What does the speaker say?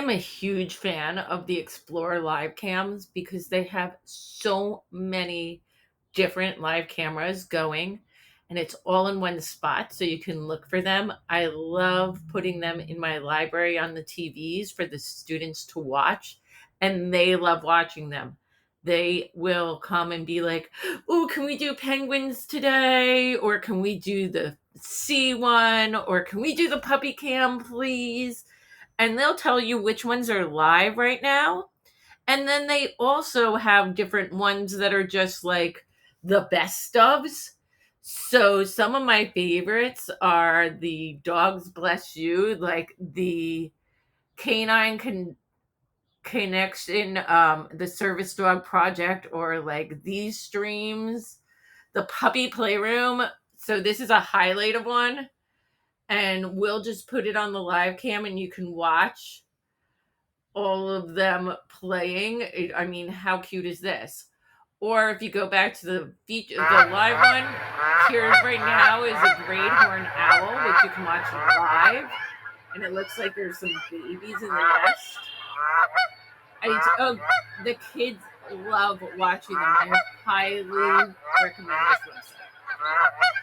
am a huge fan of the Explore live cams because they have so many different live cameras going and it's all in one spot so you can look for them. I love putting them in my library on the TVs for the students to watch, and they love watching them. They will come and be like, "Oh, can we do penguins today? Or can we do the sea one? Or can we do the puppy cam, please?" And they'll tell you which ones are live right now. And then they also have different ones that are just like the best ofs. So some of my favorites are the Dogs Bless You, like the Canine Connection, the Service Dog Project, or like these streams, the Puppy Playroom. So this is a highlighted one, and we'll just put it on the live cam and you can watch all of them playing. I mean, how cute is this? Or if you go back to the live one, here right now is a great horned owl, which you can watch live, and it looks like there's some babies in the nest. The kids love watching them. I highly recommend this website.